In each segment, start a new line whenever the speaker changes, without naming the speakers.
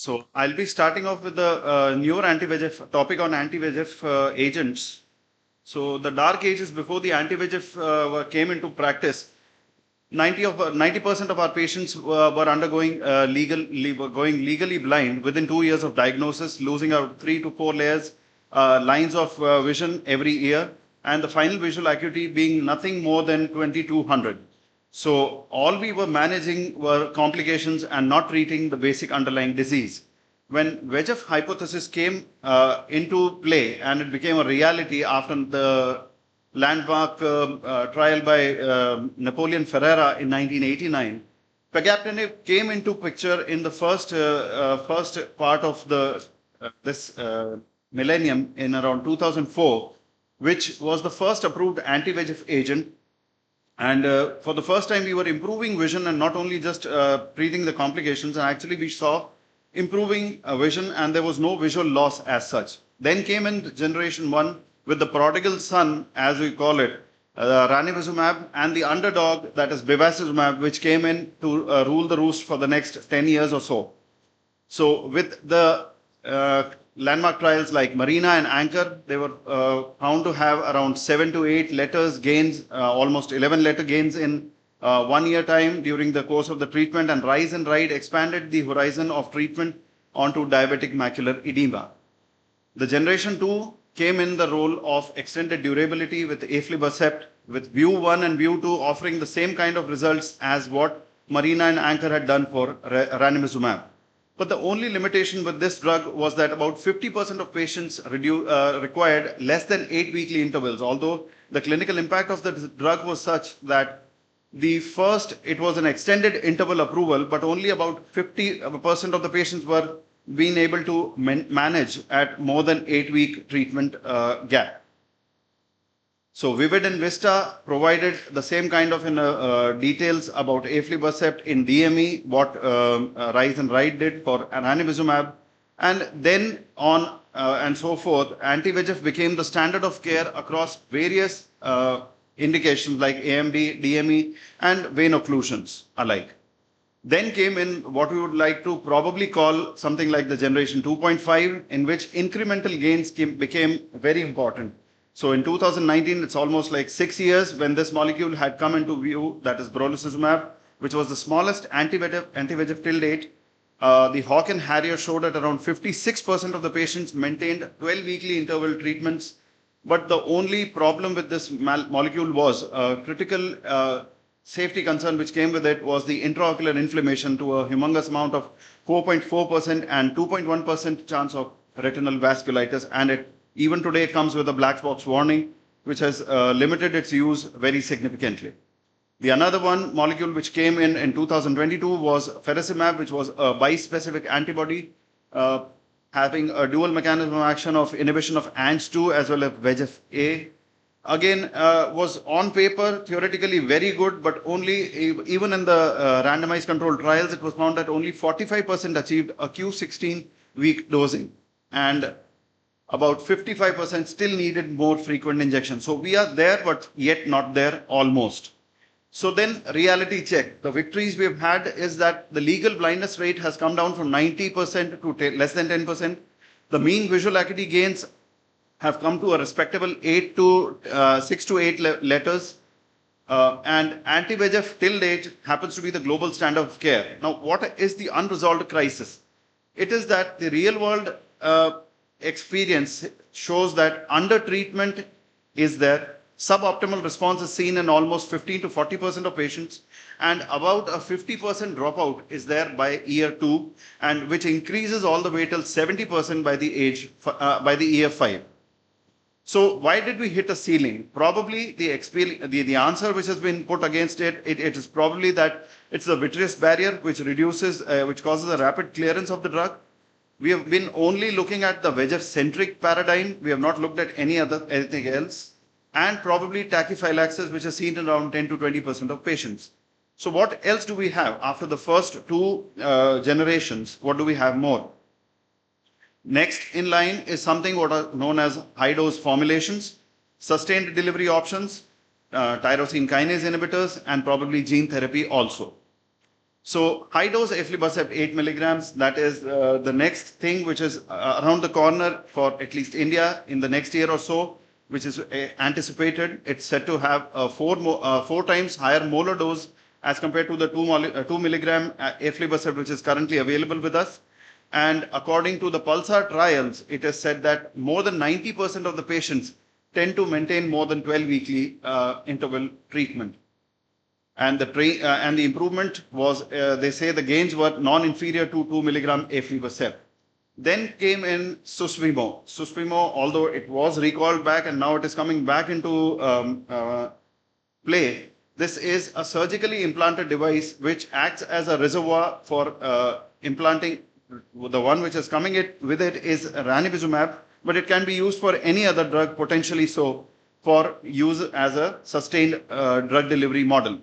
So I'll be starting off with the newer anti-VEGF topic on anti-VEGF agents. So the dark ages before the anti-VEGF came into practice, 90% of our patients were undergoing were going legally blind within 2 years of diagnosis, losing out 3 to 4 lines of vision every year, and the final visual acuity being nothing more than 2200. So all we were managing were complications and not treating the basic underlying disease. When VEGF hypothesis came into play and it became a reality after the landmark trial by Napoleon Ferreira in 1989, pegaptinib came into picture in the first part of the this millennium in around 2004, which was the first approved anti-VEGF agent. And for the first time, we were improving vision and not only just treating the complications. And actually, we saw improving vision, and there was no visual loss as such. Then came in generation one with the prodigal son, as we call it, ranibizumab, and the underdog, that is bevacizumab, which came in to rule the roost for the next 10 years or so. So with the landmark trials like Marina and Anchor, they were found to have around 7 to 8 letters gains, almost 11 letter gains in 1 year time during the course of the treatment, and Rise and Ride expanded the horizon of treatment onto diabetic macular edema. The generation 2 came in the role of extended durability with aflibercept, with View 1 and View 2 offering the same kind of results as what Marina and Anchor had done for ranibizumab. But the only limitation with this drug was that about 50% of patients required less than 8 weekly intervals, although the clinical impact of the drug was such that it was an extended interval approval, but only about 50% of the patients were being able to manage at more than 8-week treatment gap. So Vivid and Vista provided the same kind of details about aflibercept in DME, what Rise and Ride did for ranibizumab, and then on and so forth. Anti-VEGF became the standard of care across various indications like AMD, DME, and vein occlusions alike. Then came in what we would like to probably call something like the generation 2.5, in which incremental gains became very important. So in 2019, it's almost like 6 years when this molecule had come into view, that is brolucizumab, which was the smallest anti-VEGF till date. The Hawk and Harrier showed that around 56% of the patients maintained 12 weekly interval treatments. But the only problem with this molecule was a critical safety concern which came with it was the intraocular inflammation to a humongous amount of 4.4% and 2.1% chance of retinal vasculitis, and even today it comes with a black box warning, which has limited its use very significantly. The another one molecule which came in 2022 was faricimab, which was a bispecific antibody having a dual mechanism of action of inhibition of Ang2 as well as VEGF-A. Again, was on paper theoretically very good, but only even in the randomized controlled trials, it was found that only 45% achieved a Q16-week dosing, and about 55% still needed more frequent injections. So we are there, but yet not there almost. So then reality check. The victories we have had is that the legal blindness rate has come down from 90% to less than 10%. The mean visual acuity gains have come to a respectable 6 to 8 letters. And anti-VEGF till date happens to be the global standard of care. Now, what is the unresolved crisis? It is that the real world experience shows that under treatment is there. Suboptimal response is seen in almost 15 to 40% of patients, and about a 50% dropout is there by year 2, and which increases all the way till 70% by the year 5. So why did we hit a ceiling? Probably the answer which has been put against it is probably that it's the vitreous barrier which causes a rapid clearance of the drug. We have been only looking at the VEGF-centric paradigm. We have not looked at anything else. And probably tachyphylaxis, which is seen in around 10 to 20% of patients. So what else do we have? After the first 2 generations, what do we have more? Next in line is something what are known as high-dose formulations, sustained delivery options, tyrosine kinase inhibitors, and probably gene therapy also. So high dose aflibercept 8 milligrams, that is the next thing which is around the corner for at least India in the next year or so, which is anticipated. It's said to have a four times higher molar dose as compared to the 2 milligram aflibercept which is currently available with us. And according to the Pulsar trials, it is said that more than 90% of the patients tend to maintain more than 12 weekly interval treatment. And the improvement was, they say the gains were non-inferior to 2 milligram aflibercept. Then came in Susvimo. Susvimo, although it was recalled back and now it is coming back into play, this is a surgically implanted device which acts as a reservoir for implanting. The one which is coming with it is ranibizumab, but it can be used for any other drug, potentially so, for use as a sustained drug delivery model.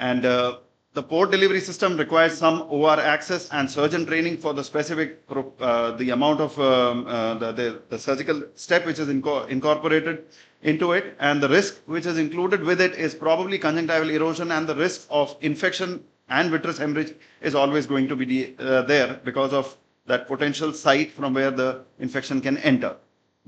And the port delivery system requires some OR access and surgeon training for the specific, the amount of the surgical step which is incorporated into it. And the risk which is included with it is probably conjunctival erosion, and the risk of infection and vitreous hemorrhage is always going to be there because of that potential site from where the infection can enter.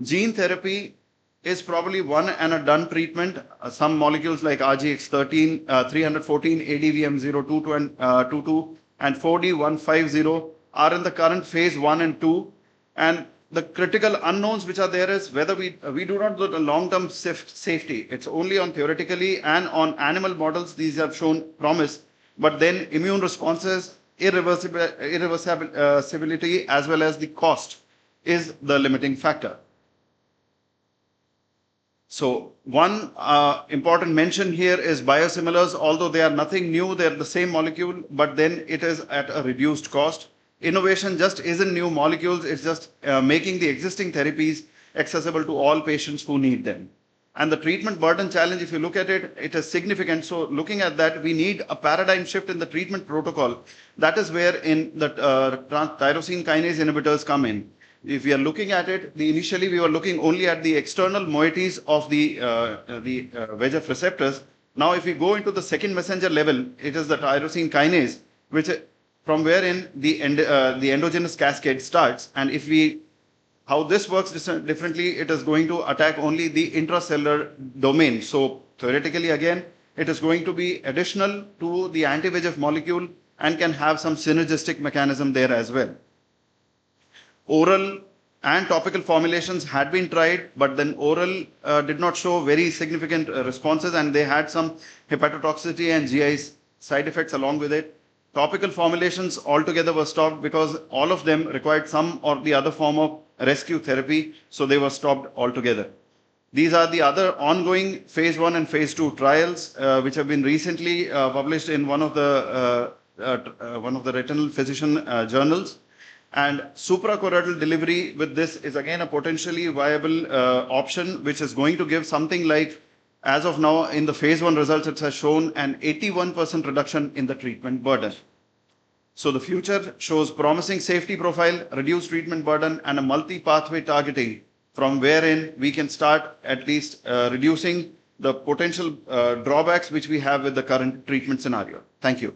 Gene therapy is probably one and a done treatment. Some molecules like RGX13, 314, ADVM022 and 4D150 are in the current phase 1 and 2. And the critical unknowns which are there is whether we do not do the long-term safety. It's only on theoretically and on animal models these have shown promise, but then immune responses, irreversibility as well as the cost is the limiting factor. So one important mention here is biosimilars. Although they are nothing new, they are the same molecule, but then it is at a reduced cost. Innovation just isn't new molecules, it's just making the existing therapies accessible to all patients who need them. And the treatment burden challenge, if you look at it, it is significant. So looking at that, we need a paradigm shift in the treatment protocol. That is where in the tyrosine kinase inhibitors come in. If we are looking at it, initially we were looking only at the external moieties of the VEGF receptors. Now, if we go into the second messenger level, it is the tyrosine kinase, which from wherein the endogenous cascade starts. And if how this works differently, it is going to attack only the intracellular domain. So theoretically, again, it is going to be additional to the anti-VEGF molecule and can have some synergistic mechanism there as well. Oral and topical formulations had been tried, but then oral did not show very significant responses, and they had some hepatotoxicity and GI side effects along with it. Topical formulations altogether were stopped because all of them required some or the other form of rescue therapy, so they were stopped altogether. These are the other ongoing phase 1 and phase 2 trials, which have been recently published in one of the retinal physician journals. And suprachoroidal delivery with this is again a potentially viable option, which is going to give something like, as of now in the phase 1 results, it has shown an 81% reduction in the treatment burden. So the future shows promising safety profile, reduced treatment burden, and a multi-pathway targeting from wherein we can start at least reducing the potential drawbacks which we have with the current treatment scenario. Thank you.